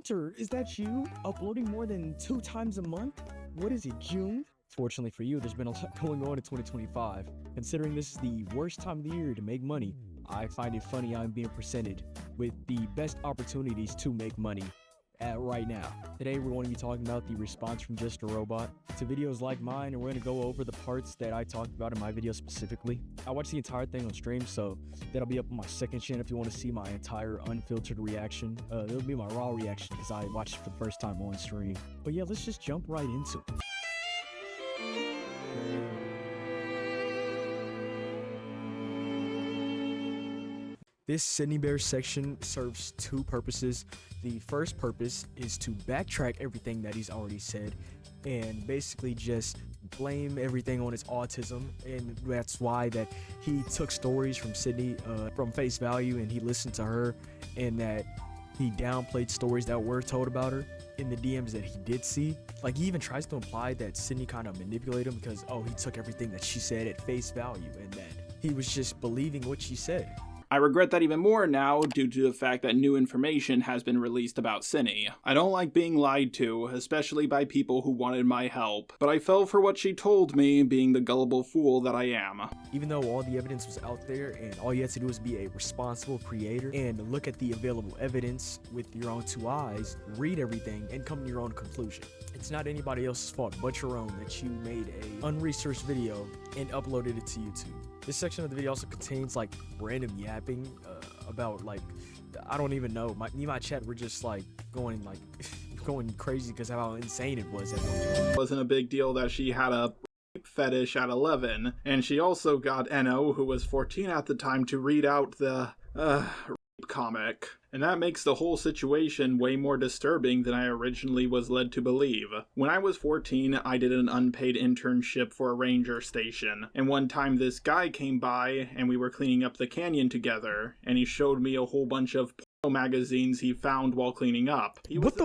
Hunter, is that you? Uploading more than 2 times a month? What is it, June? Fortunately for you, there's been a lot going on in 2025. Considering this is the worst time of the year to make money, I find it funny I'm being presented with the best opportunities to make money right now. Today we're going to be talking about the response from JustARobot to videos like mine, and we're going to go over the parts that I talked about in my video specifically. I watched the entire thing on stream, so that'll be up on my second channel if you want to see my entire unfiltered reaction. It'll be my raw reaction because I watched it for the first time on stream. But yeah, let's just jump right into it. This Synnibear section serves 2 purposes. The first purpose is to backtrack everything that he's already said and basically just blame everything on his autism, and that's why that he took stories from Sydney from face value and he listened to her, and that he downplayed stories that were told about her in the DMs that he did see. Like, he even tries to imply that Sydney kind of manipulated him because, oh, he took everything that she said at face value and that he was just believing what she said. I regret that even more now due to the fact that new information has been released about Synni. I don't like being lied to, especially by people who wanted my help, but I fell for what she told me, being the gullible fool that I am. Even though all the evidence was out there and all you had to do was be a responsible creator and look at the available evidence with your own 2 eyes, read everything, and come to your own conclusion. It's not anybody else's fault but your own that you made a unresearched video and uploaded it to YouTube. This section of the video also contains like random yapping about, like, I don't even know. Me and my chat were just like going crazy because how insane it was at one point. It wasn't a big deal that she had a fetish at 11, and she also got Eno, who was 14 at the time, to read out the comic, and that makes the whole situation way more disturbing than I originally was led to believe. When I was 14, I did an unpaid internship for a ranger station, and one time this guy came by and we were cleaning up the canyon together, and he showed me a whole bunch of porno magazines he found while cleaning up. What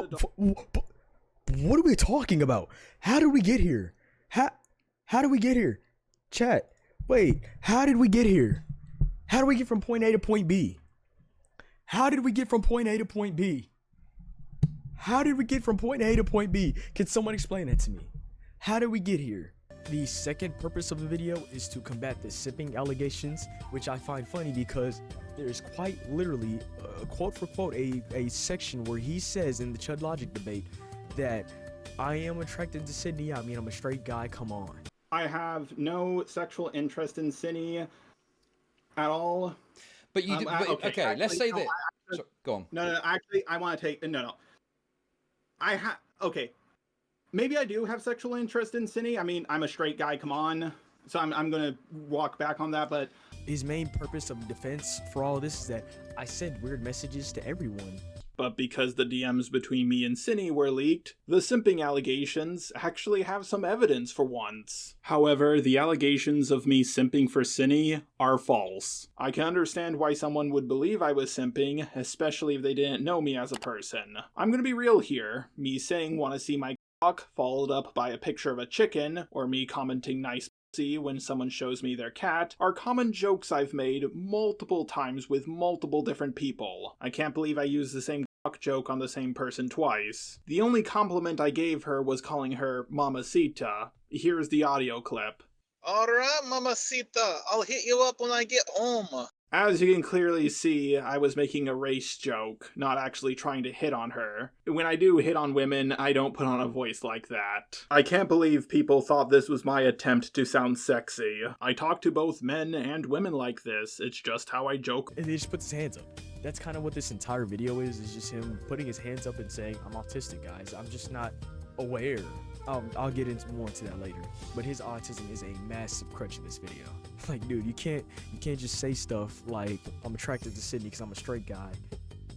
are we talking about? How did we get here? How did we get here? Chat, wait, how did we get here? How do we get from point A to point B? How did we get from point A to point B? How did we get from point A to point B? Can someone explain that to me? How did we get here? The second purpose of the video is to combat the simping allegations, which I find funny because there's quite literally, quote for quote, a section where he says in the Chud Logic debate that I am attracted to Sydney. I mean, I'm a straight guy. Come on. I have no sexual interest in Synni at all. But you do, okay, actually, let's say that. Sorry, go on. No, actually, I want to take. No. Okay. Maybe I do have sexual interest in Synni. I mean, I'm a straight guy, come on. So I'm going to walk back on that, but. His main purpose of defense for all of this is that I send weird messages to everyone. But because the DMs between me and Synni were leaked, the simping allegations actually have some evidence for once. However, the allegations of me simping for Synni are false. I can understand why someone would believe I was simping, especially if they didn't know me as a person. I'm gonna be real here. Me saying wanna see my cock followed up by a picture of a chicken, or me commenting nice pussy when someone shows me their cat, are common jokes I've made multiple times with multiple different people. I can't believe I used the same joke on the same person twice. The only compliment I gave her was calling her Mamacita. Here's the audio clip. Alright, Mamacita, I'll hit you up when I get home. As you can clearly see, I was making a race joke, not actually trying to hit on her. When I do hit on women, I don't put on a voice like that. I can't believe people thought this was my attempt to sound sexy. I talk to both men and women like this, it's just how I joke. And he just puts his hands up. That's kind of what this entire video is just him putting his hands up and saying, I'm autistic, guys. I'm just not aware. I'll get more into that later. But his autism is a massive crutch in this video. Like, dude, you can't just say stuff like, I'm attracted to Sydney because I'm a straight guy,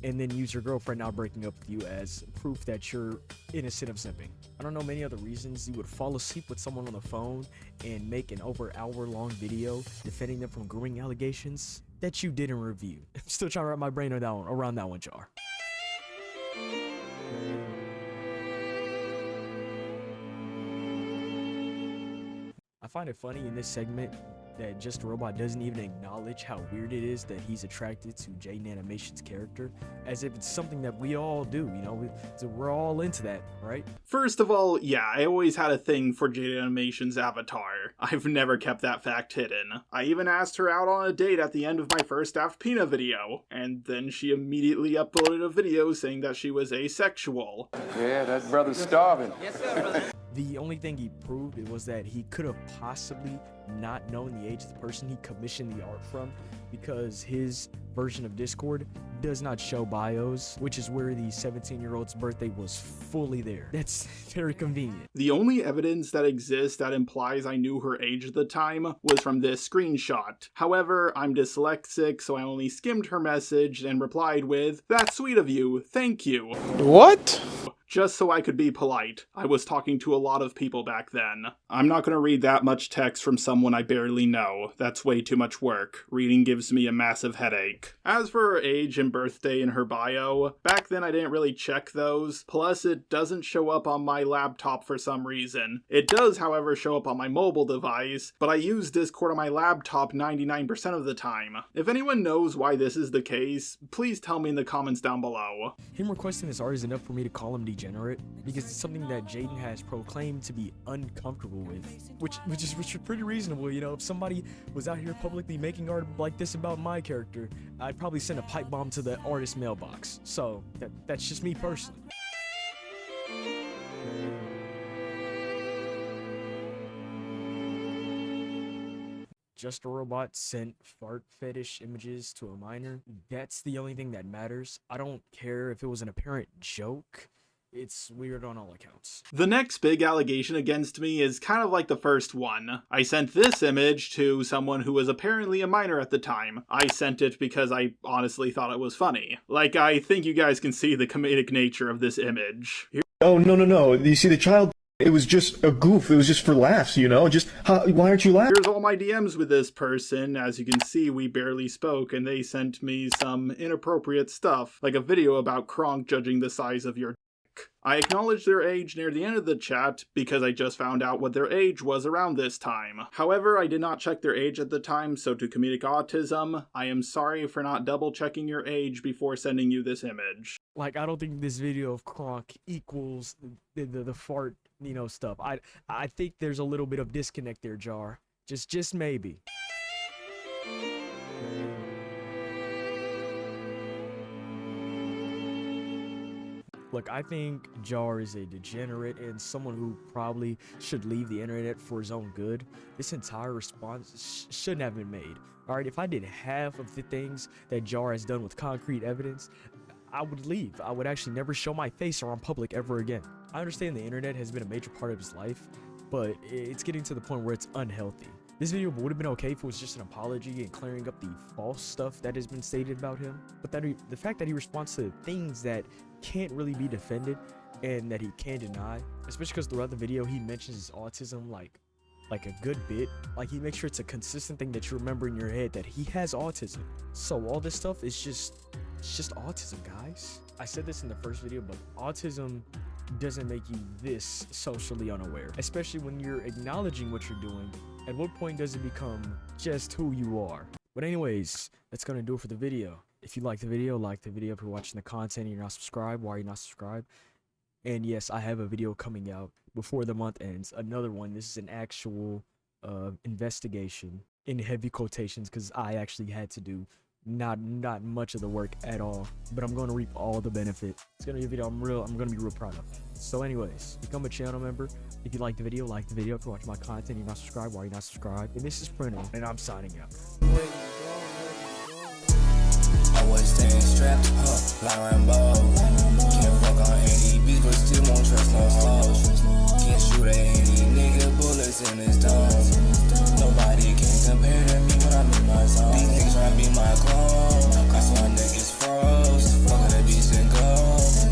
and then use your girlfriend now breaking up with you as proof that you're innocent of simping. I don't know many other reasons you would fall asleep with someone on the phone and make an over hour-long video defending them from grooming allegations that you didn't review. I'm still trying to wrap my brain around that one, Jar. I find it funny in this segment that JustARobot doesn't even acknowledge how weird it is that he's attracted to Jaiden Animations' character, as if it's something that we all do, you know, we're all into that, right? First of all, yeah, I always had a thing for Jaiden Animations' avatar. I've never kept that fact hidden. I even asked her out on a date at the end of my first Daft Pina video, and then she immediately uploaded a video saying that she was asexual. Yeah, that brother's starving. Yes, sir, brother. The only thing he proved it was that he could have possibly not known the age of the person he commissioned the art from, because his version of Discord does not show bios, which is where the 17-year-old's birthday was fully there. That's very convenient. The only evidence that exists that implies I knew her age at the time was from this screenshot. However, I'm dyslexic, so I only skimmed her message and replied with, "That's sweet of you, thank you." What? Just so I could be polite. I was talking to a lot of people back then. I'm not gonna read that much text from someone I barely know. That's way too much work. Reading gives me a massive headache. As for her age and birthday in her bio, back then I didn't really check those, plus it doesn't show up on my laptop for some reason. It does, however, show up on my mobile device, but I use Discord on my laptop 99% of the time. If anyone knows why this is the case, please tell me in the comments down below. Him requesting this art is enough for me to call him degenerate, because it's something that Jaiden has proclaimed to be uncomfortable with, which is pretty reasonable. You know, if somebody was out here publicly making art like this about my character, I'd probably send a pipe bomb to the artist mailbox. So that's just me personally. JustARobot sent fart fetish images to a minor. That's the only thing that matters. I don't care if it was an apparent joke. It's weird on all accounts. The next big allegation against me is kind of like the first one. I sent this image to someone who was apparently a minor at the time. I sent it because I honestly thought it was funny. Like, I think you guys can see the comedic nature of this image. Oh, no. You see, the child, it was just a goof. It was just for laughs, you know? Just, why aren't you laughing? Here's all my DMs with this person. As you can see, we barely spoke, and they sent me some inappropriate stuff, like a video about Kronk judging the size of your I acknowledged their age near the end of the chat because I just found out what their age was around this time. However, I did not check their age at the time, so to comedic autism, I am sorry for not double checking your age before sending you this image. Like, I don't think this video of Kronk equals the fart, you know, stuff. I think there's a little bit of disconnect there, Jar. Just maybe. Look, I think Jar is a degenerate and someone who probably should leave the internet for his own good. This entire response shouldn't have been made. Alright, if I did half of the things that Jar has done with concrete evidence, I would leave. I would actually never show my face around public ever again. I understand the internet has been a major part of his life, but it's getting to the point where it's unhealthy. This video would have been okay if it was just an apology and clearing up the false stuff that has been stated about him. But the fact that he responds to things that can't really be defended and that he can't deny, especially because throughout the video he mentions his autism like a good bit. Like, he makes sure it's a consistent thing that you remember in your head that he has autism. So all this stuff is just autism, guys. I said this in the first video, but autism doesn't make you this socially unaware, especially when you're acknowledging what you're doing. At what point does it become just who you are? But anyways, that's gonna do it for the video. If you liked the video, like the video. If you're watching the content and you're not subscribed, why are you not subscribed? And yes, I have a video coming out before the month ends. Another one. This is an actual investigation in heavy quotations, because I actually had to do not much of the work at all, but I'm going to reap all the benefit. It's gonna be a video I'm gonna be real proud of. So anyways, become a channel member. If you like the video, like the video. If you're watching my content and you're not subscribed, why are you not subscribed? And this is Printer, and I'm signing out. I was staying strapped up like Rambo.